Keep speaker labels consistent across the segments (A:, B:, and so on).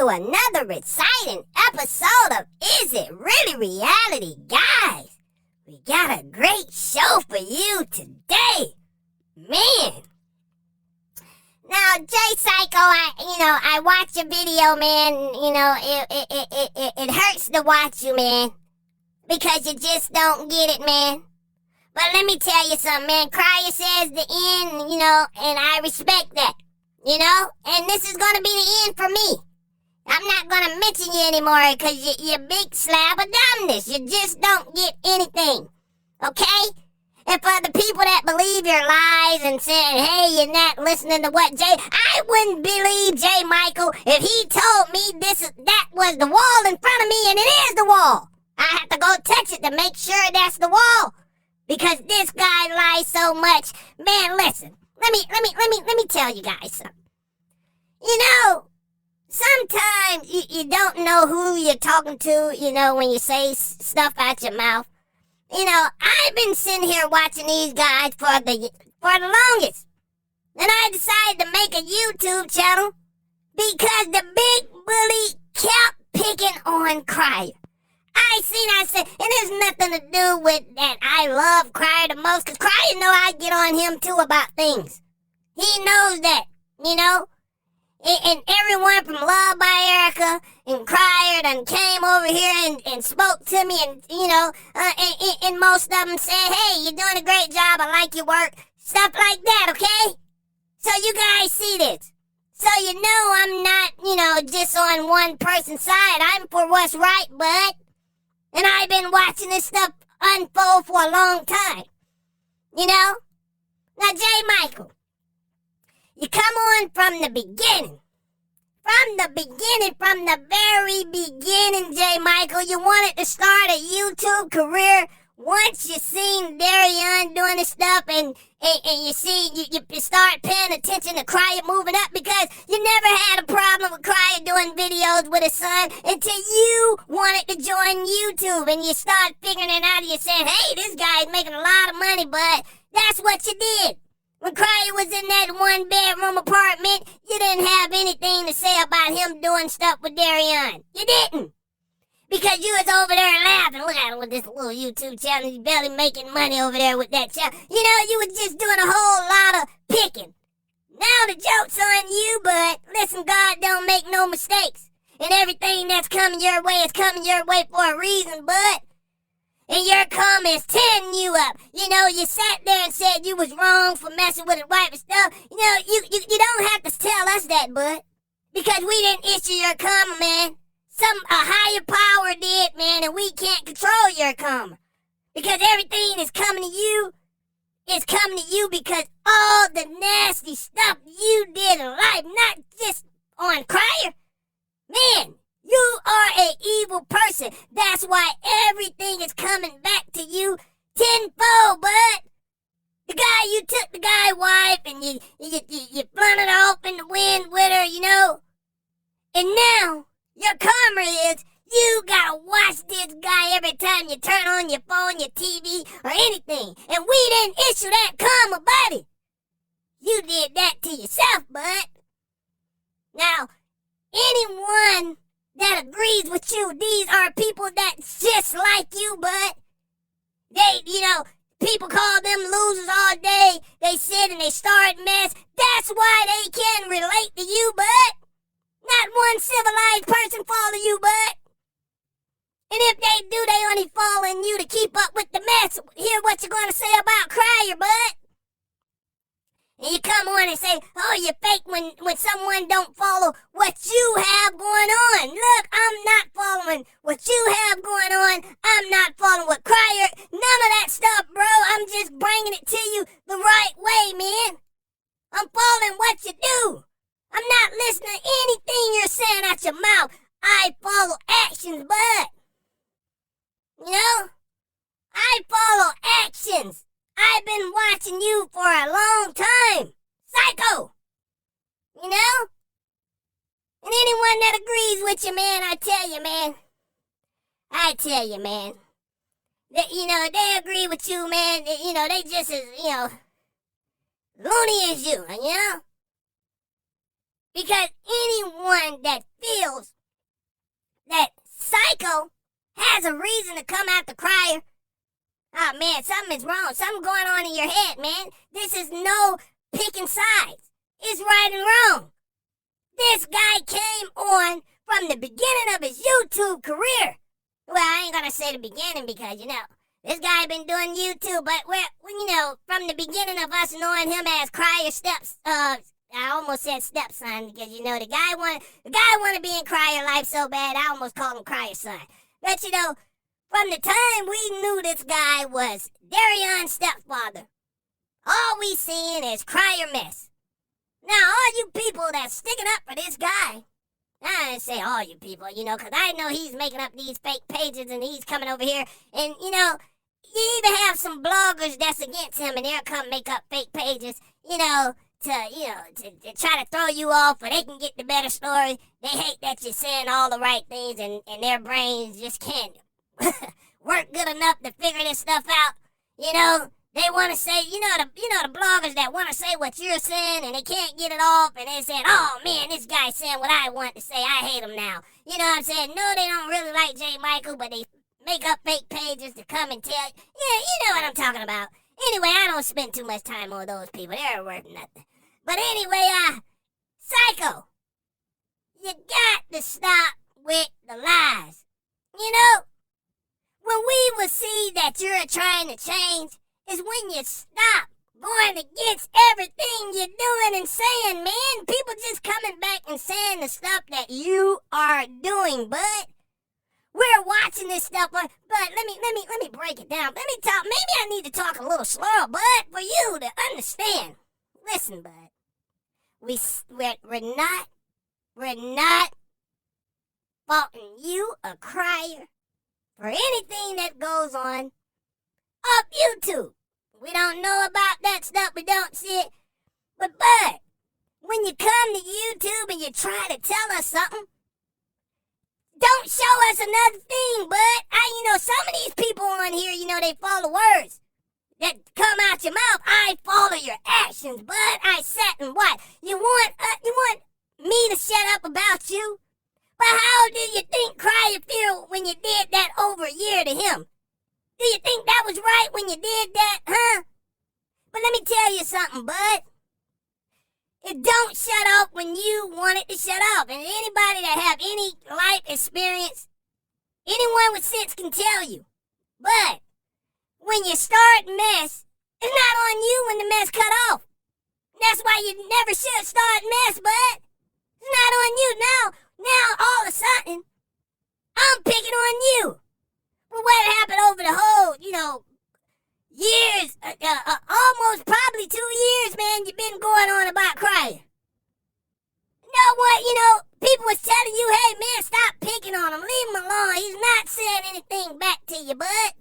A: to another exciting episode of Is It Really Reality? Guys, we got a great show for you today. Man. Now, Jay Psycho, I watch your video, man. It hurts to watch you, man. Because you just don't get it, man. But let me tell you something, man. Crier says the end, and I respect that. And this is going to be the end for me. I'm not going to mention you anymore because you're a big slab of dumbness. You just don't get anything. Okay? And for the people that believe your lies and saying, hey, you're not listening to what I wouldn't believe Jay Michael if he told me that was the wall in front of me, and it is the wall. I have to go touch it to make sure that's the wall. Because this guy lies so much. Man, listen. Let me tell you guys something. Sometimes you don't know who you're talking to, when you say stuff out your mouth. I've been sitting here watching these guys for the longest. And I decided to make a YouTube channel because the big bully kept picking on Crier. I said, and there's nothing to do with that I love Crier the most, because Crier know I get on him too about things. He knows that, And everyone from Love by Erica and Crier done came over here and spoke to me, and, and most of them said, hey, you're doing a great job, I like your work, stuff like that, okay? So you guys see this. So I'm not, just on one person's side. I'm for what's right, bud. And I've been watching this stuff unfold for a long time. Now, Jay Michael, you come on from the beginning. From the very beginning, Jay Michael, you wanted to start a YouTube career once you seen Darian doing this stuff and you see, you start paying attention to Crier moving up, because you never had a problem with Crier doing videos with his son until you wanted to join YouTube and you start figuring it out and you said, hey, this guy's making a lot of money, but that's what you did. When Crier was in that one-bedroom apartment, you didn't have anything to say about him doing stuff with Darian. You didn't. Because you was over there laughing. Look at him with this little YouTube channel. He's barely making money over there with that channel. You was just doing a whole lot of picking. Now the joke's on you, but listen, God don't make no mistakes. And everything that's coming your way is coming your way for a reason, bud. And your comments tearing you up. You sat there and said you was wrong for messing with his wife and stuff. You don't have to tell us that, bud. Because we didn't issue your comment, man. A higher power did, man, and we can't control your karma. Because everything is coming to you. It's coming to you because all the nasty stuff you did in life, not just on Crier. Man, you are an evil person. That's why everything is coming back to you tenfold, bud. The guy, you took the guy's wife and you flung it off in the wind with her, And now your karma is you gotta watch this guy every time you turn on your phone, your TV, or anything. And we didn't issue that karma, buddy. You did that to yourself, bud. Now, anyone that agrees with you, these are people that's just like you, bud. They, people call them losers all day. They sit and they start mess. That's why they can relate to you, bud. Not one civilized person follow you, bud. And if they do, they only follow you to keep up with the mess. Hear what you're going to say about Crier, bud. And you come on and say, oh, you're fake when someone don't follow what you have going on. Look, I'm not following what you have going on. I'm not following what Crier. None of that stuff, bro. I'm just bringing it to you the right way, man. I'm following what you do. I'm not listening to anything you're saying out your mouth. I follow actions, bud. I follow actions. I've been watching you for a long time. Psycho. And anyone that agrees with you, man, I tell you, man. That, they agree with you, man. They just as, loony as you, Because anyone that feels that Psycho has a reason to come after Crier, oh man, something is wrong. Something going on in your head, man. This is no picking sides. It's right and wrong. This guy came on from the beginning of his YouTube career. Well, I ain't gonna say the beginning because, this guy been doing YouTube, but from the beginning of us knowing him as Crier I almost said stepson because, the guy want to be in Crier life so bad, I almost called him Crier son. But, from the time we knew this guy was Darion's stepfather, all we seeing is Crier mess. Now, all you people that's sticking up for this guy, I didn't say all you people, because I know he's making up these fake pages and he's coming over here. And, you even have some bloggers that's against him and they'll come make up fake pages, to try to throw you off so they can get the better story. They hate that you're saying all the right things and their brains just can't work good enough to figure this stuff out. They want to say, the bloggers that want to say what you're saying and they can't get it off and they saying, oh man, this guy's saying what I want to say. I hate him now. You know what I'm saying? No, they don't really like J. Michael, but they make up fake pages to come and tell you. Yeah, you know what I'm talking about. Anyway, I don't spend too much time on those people. They're worth nothing. But anyway, Psycho, you got to stop with the lies. When we will see that you're trying to change is when you stop going against everything you're doing and saying, man. People just coming back and saying the stuff that you are doing, bud. We're watching this stuff, but let me break it down. Let me talk. Maybe I need to talk a little slower, bud, for you to understand. Listen, bud. We're not faulting you or Crier for anything that goes on up YouTube. We don't know about that stuff. We don't see it. But, bud, when you come to YouTube and you try to tell us something, don't show us another thing, bud. Some of these people on here, they follow words that come out your mouth. I follow your actions, bud. I sat and watched. You want me to shut up about you? But how do you think Crier feel when you did that over a year to him? Do you think that was right when you did that, huh? But let me tell you something, bud. It don't shut up when you want it to shut up. And anybody that have any life experience, anyone with sense can tell you. But when you start mess, it's not on you when the mess cut off. That's why you never should start mess, bud. It's not on you. Now all of a sudden, I'm picking on you. But what happened over the whole, years, almost probably 2 years, man, you've been going on about Crier. You know what, people was telling you, hey, man, stop picking on him. Leave him alone. He's not saying anything back to you, bud.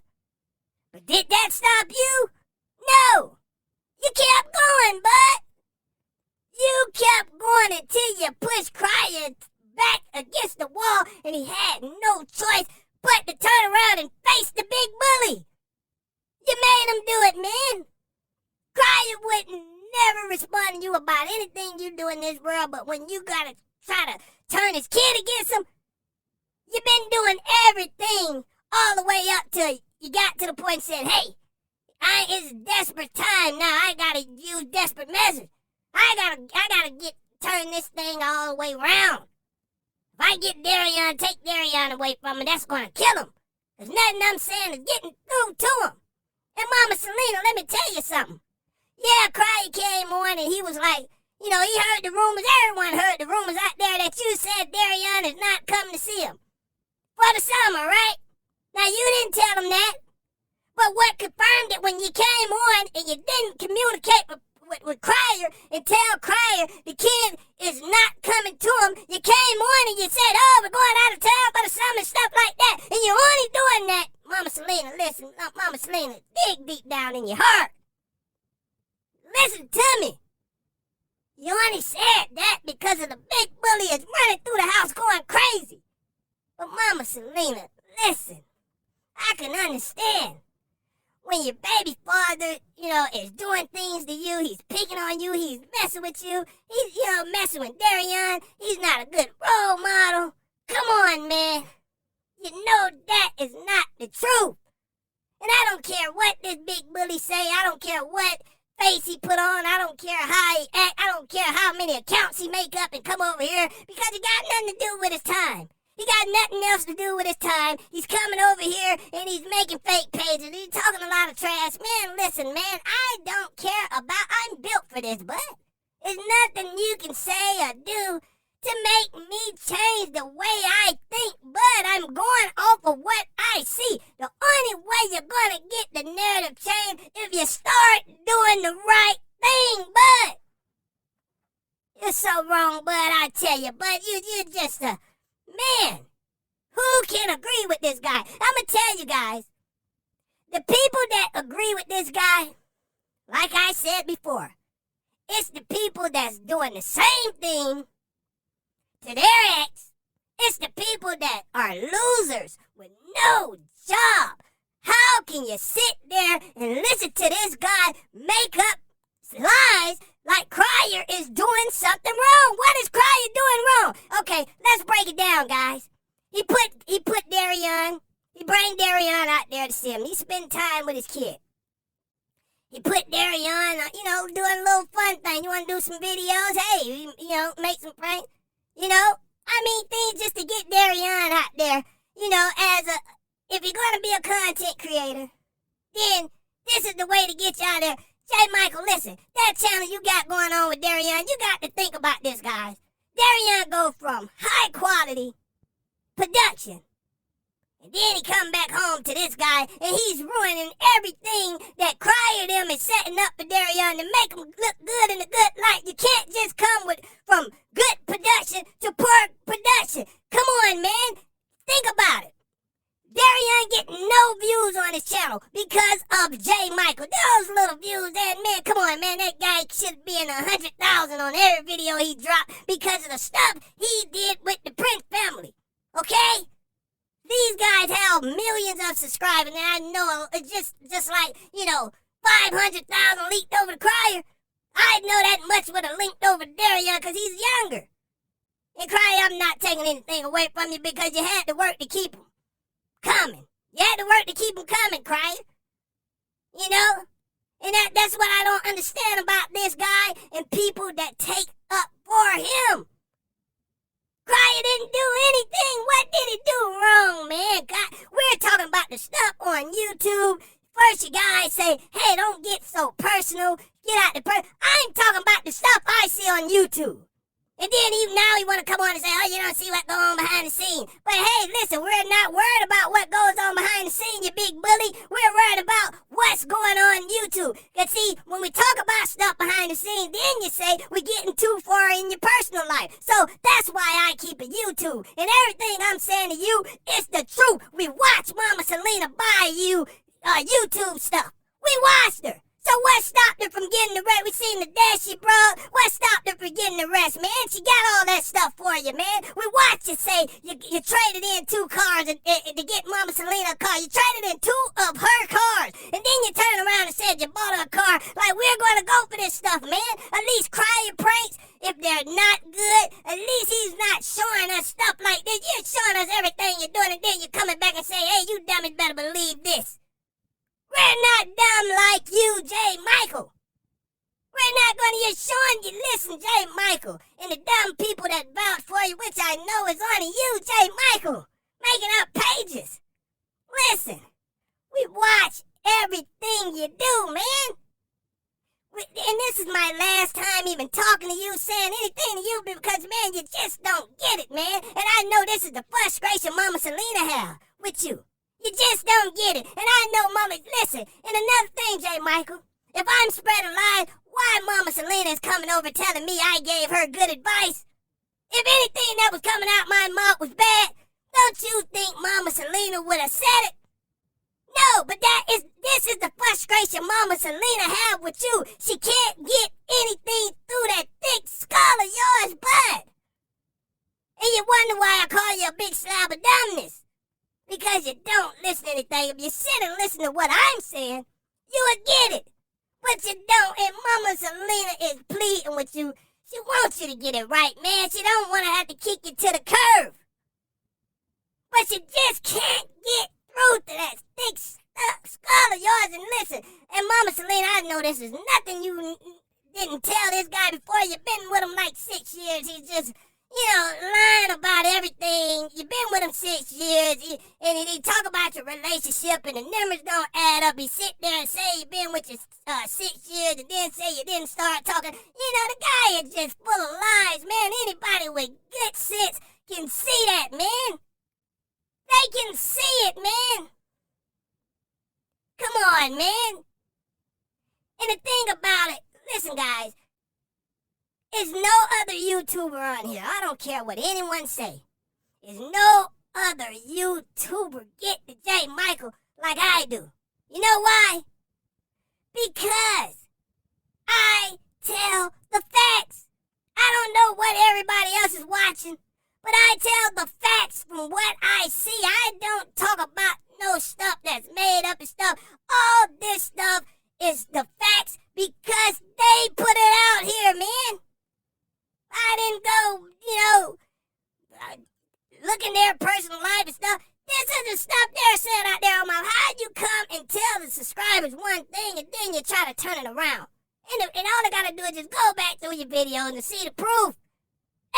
A: But did that stop you? No. You kept going, bud. You kept going until you pushed Crier back against the wall and he had no choice but to turn around and face the big bully. You made him do it, man. Crier wouldn't never respond to you about anything you do in this world, but when you gotta try to turn his kid against him, you've been doing everything all the way up till you got to the point and said, hey, it's desperate time now. I gotta use desperate measures. I gotta turn this thing all the way around. If I get take Darion away from him, that's gonna kill him. There's nothing I'm saying is getting through to him. And Mama Selena, let me tell you something. Yeah, Crier came on and he was like, he heard the rumors. Everyone heard the rumors out there that you said Darion is not coming to see him for the summer, right? Now, you didn't tell him that. But what confirmed it when you came on and you didn't communicate with Crier and tell Crier the kid is not coming to him, you came on and you said, oh, we're going out of town for the summer and stuff like that. And you're only doing that. Mama Selena, listen, Mama Selena, dig deep down in your heart. Listen to me. You only said that because of the big bully is running through the house going crazy. But Mama Selena, listen, I can understand when your baby father, is doing things to you, he's picking on you, he's messing with you, he's, messing with Darian, he's not a good role model. Come on, man. You know that is not the truth. And I don't care what this big bully say, I don't care what face he put on, I don't care how he act, I don't care how many accounts he make up and come over here, because he got nothing to do with his time. He got nothing else to do with his time. He's coming over here and he's making fake pages. He's talking a lot of trash. Man, listen, man, I don't care about, I'm built for this, but there's nothing you can say or do to make me change the way I think, but I'm going off of what I see. The only way you're going to get the narrative changed if you start doing the right thing, bud. You're so wrong, bud, I tell you, bud. You're just a... Man, who can agree with this guy? I'm going to tell you guys, the people that agree with this guy, like I said before, it's the people that's doing the same thing to their ex. It's the people that are losers with no job. How can you sit there and listen to this guy make up lies like Crier is doing something wrong? What is Crier doing wrong? Okay, let's break it down, guys. He put Darian, he bring Darian out there to see him. He spend time with his kid. He put Darian, doing a little fun thing. You want to do some videos? Hey, make some pranks. Things just to get Darian out there, if you're going to be a content creator, then this is the way to get you out there. J. Michael, listen, that channel you got going on with Darian, you got to think about this, guys. Darian go from high quality production, and then he come back home to this guy, and he's ruining everything that Crier them is setting up for Darian to make him look good in a good light. You can't just come from good production to poor production. Come on, man. Think about it. Darian getting no views on his channel because of J. Michael. Those little views, and man, come on, man, that guy should be in 100,000 on every video he dropped because of the stuff he did with the Prince family. Okay? These guys have millions of subscribers, and I know it's just like, 500,000 leaked over to Crier. I know that much would have linked over to Darian because he's younger. And Crier, I'm not taking anything away from you because you had to work to keep him coming. You had to work to keep him coming, Crier. And that's what I don't understand about this guy and people that take up for him. Crier didn't do anything. What did he do wrong, man? God, we're talking about the stuff on YouTube. First, you guys say, hey, don't get so personal. Get out the I'm talking about the stuff I see on YouTube. And then even now you want to come on and say, oh, you don't see what goes on behind the scene. But hey, listen, we're not worried about what goes on behind the scene, you big bully. We're worried about what's going on YouTube. And see, when we talk about stuff behind the scene, then you say we're getting too far in your personal life. So that's why I keep it YouTube. And everything I'm saying to you is the truth. We watched Mama Selena buy you YouTube stuff. We watched her. So what stopped her from getting the rest? We seen the dash she brought. What stopped her from getting the rest, man? She got all that stuff for you, man. We watched you say you traded in 2 cars to get Mama Selena a car. You traded in 2 of her cars. And then you turned around and said you bought her a car. Like, we're going to go for this stuff, man. At least Crier pranks, if they're not good, at least he's not showing us stuff like this. You're showing us everything you're doing, and then you're coming back and say, hey, you dummies better believe this. We're not dumb like you, J. Michael. We're not going to, you're showing you, listen, J. Michael, and the dumb people that vouch for you, which I know is only you, J. Michael, making up pages. Listen, we watch everything you do, man. And this is my last time even talking to you, saying anything to you, because, man, you just don't get it, man. And I know this is the frustration Mama Selena have with you. You just don't get it. And I know Mama, listen, and another thing, J. Michael, if I'm spreading lies, why Mama Selena is coming over telling me I gave her good advice? If anything that was coming out my mouth was bad, don't you think Mama Selena would have said it? No, but this is the frustration Mama Selena have with you. She can't get anything through that thick skull of yours, bud. And you wonder why I call you a big slab of dumbness. Because you don't listen to anything. If you sit and listen to what I'm saying, you would get it. But you don't, and Mama Selena is pleading with you. She wants you to get it right, man. She don't want to have to kick you to the curb. But she just can't get through to that thick skull of yours. And listen, and Mama Selena, I know this is nothing you didn't tell this guy before. You've been with him like 6 years. He's just, lying about everything. You've been with him 6 years, and he talk about your relationship, and the numbers don't add up. He sit there and say you've been with you 6 years, and then say you didn't start talking. The guy is just full of lies, man. Anybody with good sense can see that, man. They can see it, man. Come on, man. And the thing about it, listen, guys, there's no other YouTuber on here. I don't care what anyone say. There's no other YouTuber get to J. Michael like I do. You know why? Because I tell the facts. I don't know what everybody else is watching, but I tell the facts from what I see. I don't talk about no stuff that's made up and stuff. All this stuff is the facts because they put it out here, man. I didn't go, look in their personal life and stuff. This is the stuff they're saying out there on my. How'd you come and tell the subscribers one thing and then you try to turn it around? And all they gotta do is just go back through your videos and see the proof.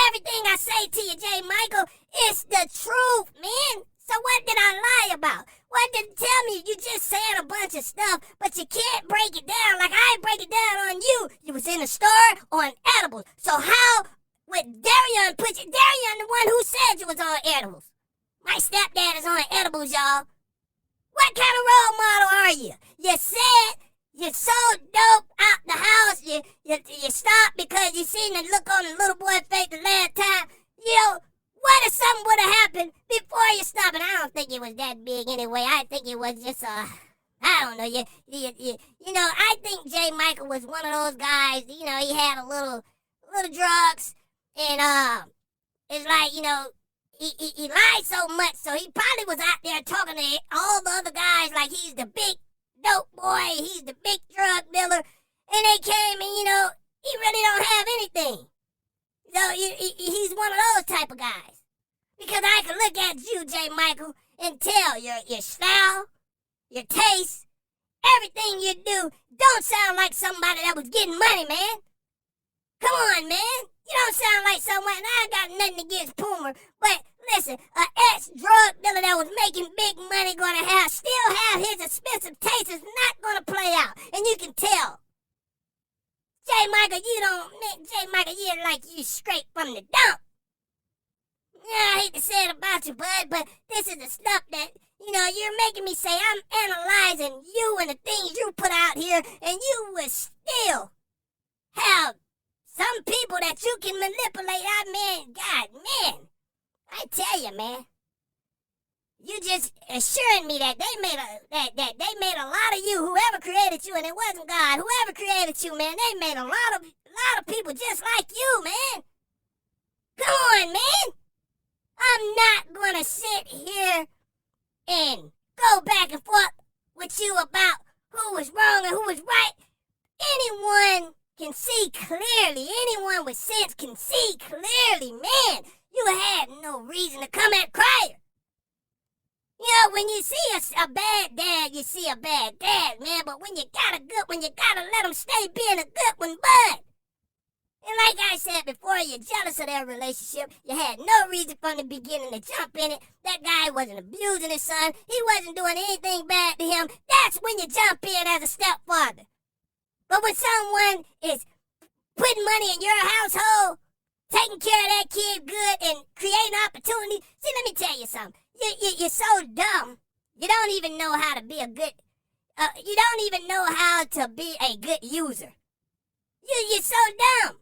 A: Everything I say to you, J. Michael, is the truth, man. So what did I lie about? What did you tell me? You just said a bunch of stuff, but you can't break it down like I break it down on you. You was in a store on edibles. So how would Darian put you? Darian, the one who said you was on edibles. My stepdad is on edibles, y'all. What kind of role model are you? You said you sold dope out the house. You stopped because you seen the look on the little boy's face the last time. What if something would have happened before you stopped? And I don't think it was that big anyway. I think it was just I don't know. I think J. Michael was one of those guys. He had a little drugs, and it's like he lied so much, so he probably was out there talking to all the other guys like he's the big dope boy, he's the big drug dealer, and they came and he really don't have anything. So he's one of those type of guys. Because I can look at you, J. Michael, and tell your style, your taste, everything you do don't sound like somebody that was getting money, man. Come on, man. You don't sound like someone, and I got nothing against Poomer, but listen, an ex-drug dealer that was making big money still have his expensive taste is not gonna play out, and you can tell. J. Michael, you're like you straight from the dump. Yeah, I hate to say it about you, bud, but this is the stuff that, you're making me say. I'm analyzing you and the things you put out here, and you will still have some people that you can manipulate. I tell you, man. You just assuring me that they made a lot of you, whoever created you, and it wasn't God. Whoever created you, man, they made a lot of people just like you, man. Come on, man. I'm not gonna sit here and go back and forth with you about who was wrong and who was right. Anyone can see clearly. Anyone with sense can see clearly, man. You had no reason to come at Crier. When you see a bad dad, you see a bad dad, man. But when you got a good one, you gotta let him stay being a good one, bud. And like I said before, you're jealous of their relationship. You had no reason from the beginning to jump in it. That guy wasn't abusing his son. He wasn't doing anything bad to him. That's when you jump in as a stepfather. But when someone is putting money in your household, taking care of that kid good, and creating opportunity, see, let me tell you something. You're so dumb. You don't even know how to be a good. You don't even know how to be a good user. You're so dumb.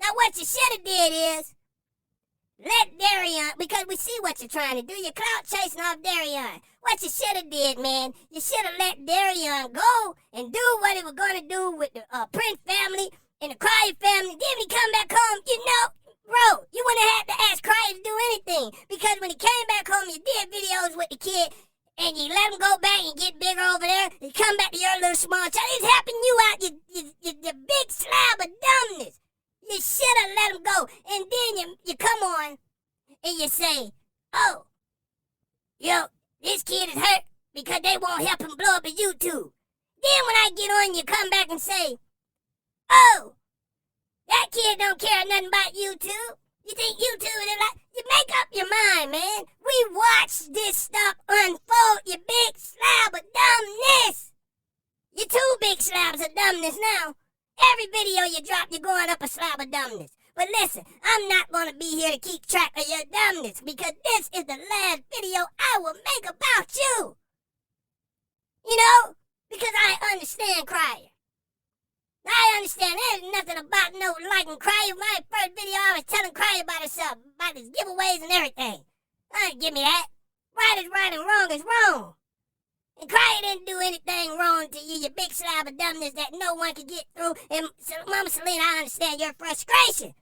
A: Now what you should have did is let Darian, because we see what you're trying to do. You're clout chasing off Darian. What you should have did, man, you should have let Darian go and do what he was going to do with the Prince family and the Crier family. Then when he come back home, bro, you wouldn't have had to ask Crier to do anything. Because when he came back home, you did videos with the kid, and you let them go back and get bigger over there, and come back to your little small child. It's helping you out, you big slab of dumbness. You should have let them go. And then you come on and you say, oh, this kid is hurt because they won't help him blow up his YouTube. Then when I get on, you come back and say, oh, that kid don't care nothing about YouTube. You think YouTube is like, you make up your mind, man. We watch this stuff unfold, you big slab of dumbness. You're two big slabs of dumbness now. Every video you drop, you're going up a slab of dumbness. But listen, I'm not going to be here to keep track of your dumbness because this is the last video I will make about you. You know, because I understand Crier. I understand there's nothing about no liking Crier. My first video, I was telling Crier about himself, about his giveaways and everything. Give me that. Right is right and wrong is wrong. And Crier didn't do anything wrong to you, you big slab of dumbness that no one could get through. And Mama Selena, I understand your frustration.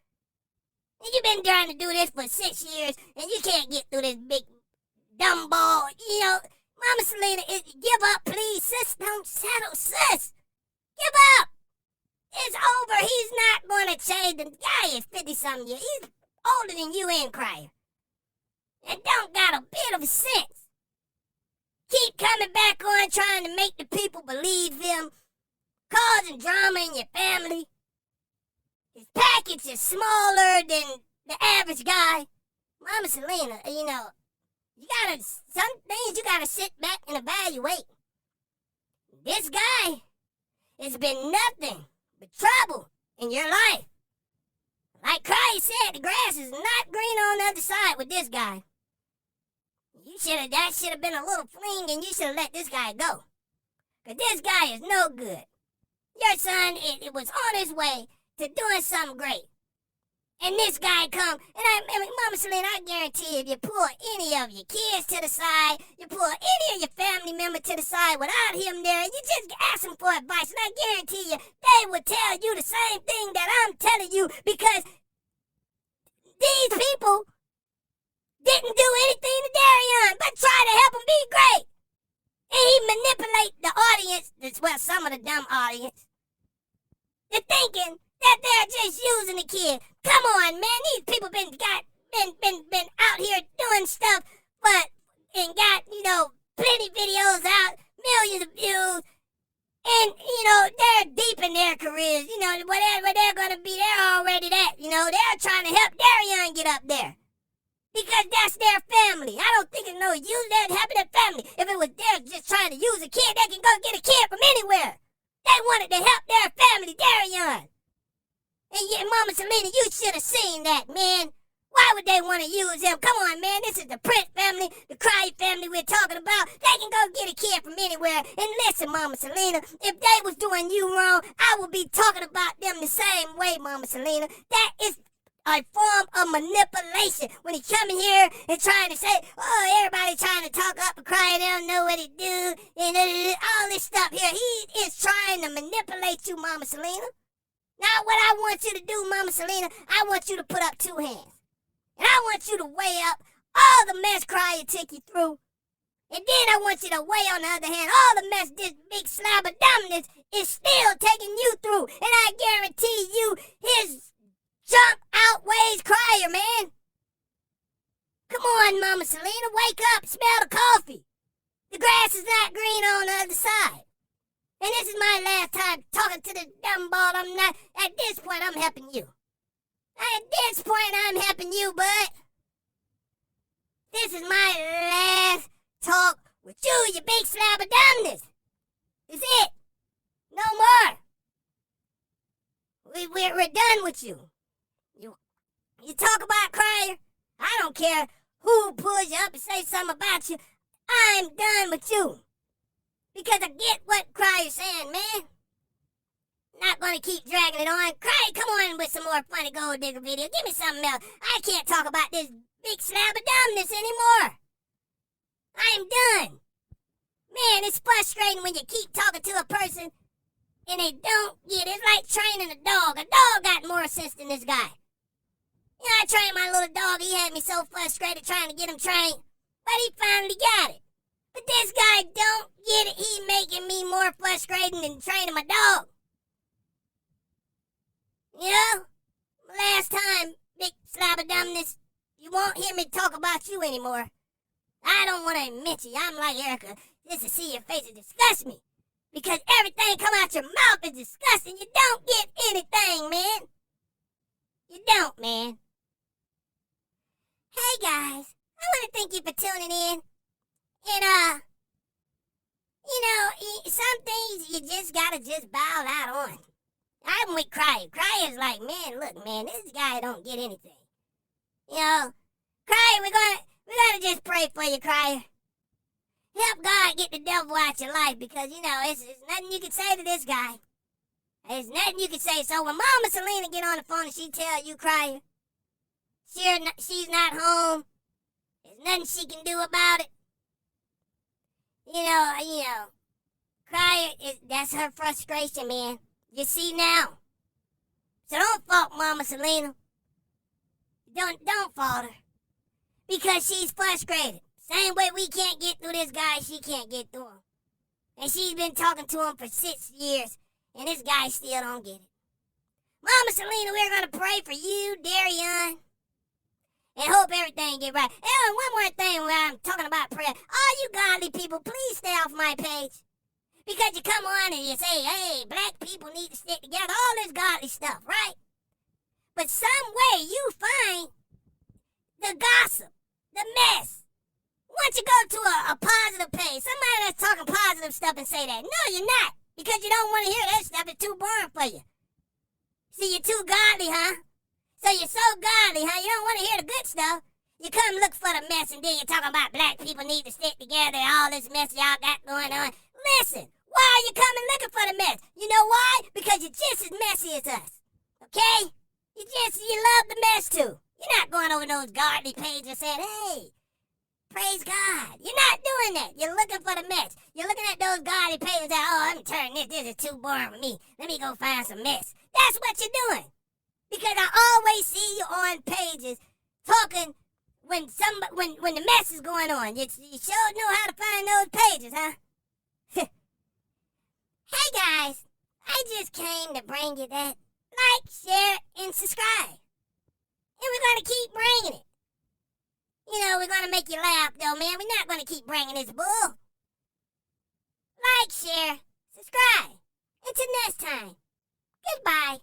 A: And you've been trying to do this for 6 years, and you can't get through this big dumb ball. You know, Mama Selena, give up, please. Sis, don't settle, sis. Give up. It's over. He's not going to change. The guy is 50-something years. He's older than you and Crier. And don't got a bit of sense. Keep coming back on trying to make the people believe him. Causing drama in your family. His package is smaller than the average guy. Mama Selena, you know, some things you gotta sit back and evaluate. This guy has been nothing but trouble in your life. Like Crier said, the grass is not green on the other side with this guy. That should have been a little fling, and you should have let this guy go. Because this guy is no good. Your son, it was on his way to doing something great. And this guy come, and I mean, Mama Selena, I guarantee if you pull any of your kids to the side, you pull any of your family member to the side without him there, and you just ask them for advice, and I guarantee you, they would tell you the same thing that I'm telling you, because these people didn't do anything to Darian but try to help him be great. And he manipulate the audience, well, some of the dumb audience, to thinking that they're just using the kid. Come on, man, these people been out here doing stuff, and got, you know, plenty videos out, millions of views, and, you know, they're deep in their careers. You know, whatever they're gonna be, they're already that. You know, they're trying to help Darian get up there. Because that's their family. I don't think it's no use that helping their family. If it was they're just trying to use a kid, they can go get a kid from anywhere. They wanted to help their family, Darian. And yeah, Mama Selena, you should have seen that, man. Why would they want to use him? Come on, man. This is the Prince family, the Crier family we're talking about. They can go get a kid from anywhere. And listen, Mama Selena, if they was doing you wrong, I would be talking about them the same way, Mama Selena. That is a form of manipulation. When he come in here and trying to say, oh, everybody trying to talk up and cry, they don't know what he do, and all this stuff here. He is trying to manipulate you, Mama Selena. Now what I want you to do, Mama Selena, I want you to put up two hands. And I want you to weigh up all the mess Crier took you through. And then I want you to weigh, on the other hand, all the mess this big slab of dumbness is still taking you through. And I guarantee you his jump outweighs Crier, man. Come on, Mama Selena, wake up, smell the coffee. The grass is not green on the other side. And this is my last time talking to this dumb ball. At this point, I'm helping you. At this point, I'm helping you, bud. This is my last talk with you, you big slab of dumbness. It's it. No more. We're done with you. You talk about Crier, I don't care who pulls you up and say something about you. I'm done with you. Because I get what Crier's saying, man. Not gonna keep dragging it on. Crier, come on with some more funny gold digger video. Give me something else. I can't talk about this big slab of dumbness anymore. I am done. Man, it's frustrating when you keep talking to a person and they don't get it. It's like training a dog. A dog got more sense than this guy. You know, I trained my little dog. He had me so frustrated trying to get him trained. But he finally got it. But then This guy don't get it. He's making me more frustrated than training my dog. You know? Last time, big slab of dumbness, you won't hear me talk about you anymore. I don't want to admit you. I'm like Erica. Just to see your face, it disgusts me. Because everything come out your mouth is disgusting. You don't get anything, man. You don't, man. Hey, guys. I want to thank you for tuning in. And, you know, some things you just gotta just bow out on. I'm with Cryer. Cryer's like, man, look, man, this guy don't get anything. You know, Cryer, we gotta just pray for you, Cryer. Help God get the devil out your life because, you know, it's nothing you can say to this guy. There's nothing you can say. So when Mama Selena get on the phone and she tell you, Cryer, she's not home, there's nothing she can do about it. You know, Cryer, that's her frustration, man. You see now. So don't fault Mama Selena. Don't fault her. Because she's frustrated. Same way we can't get through this guy, she can't get through him. And she's been talking to him for 6 years, and this guy still don't get it. Mama Selena, we're going to pray for you, Darian, and hope everything get right. And one more thing when I'm talking about prayer. All you godly people, please stay off my page. Because you come on and you say, hey, black people need to stick together, all this godly stuff, right? But some way you find the gossip, the mess. Once you go to a positive page, somebody that's talking positive stuff and say that. No, you're not. Because you don't want to hear that stuff. It's too boring for you. See, you're too godly, huh? So you're so godly, huh? You don't want to hear the good stuff. You come look for the mess and then you're talking about black people need to stick together and all this mess y'all got going on. Listen. Why are you coming looking for the mess? You know why? Because you're just as messy as us. Okay? You love the mess too. You're not going over those godly pages saying, hey, praise God. You're not doing that. You're looking for the mess. You're looking at those godly pages that, oh, let me turn this. This is too boring for me. Let me go find some mess. That's what you're doing. Because I always see you on pages talking when the mess is going on. You sure know how to find those pages, huh? Hey guys, I just came to bring you that like, share, and subscribe. And we're going to keep bringing it. You know, we're going to make you laugh though, man. We're not going to keep bringing this bull. Like, share, subscribe. Until next time, goodbye.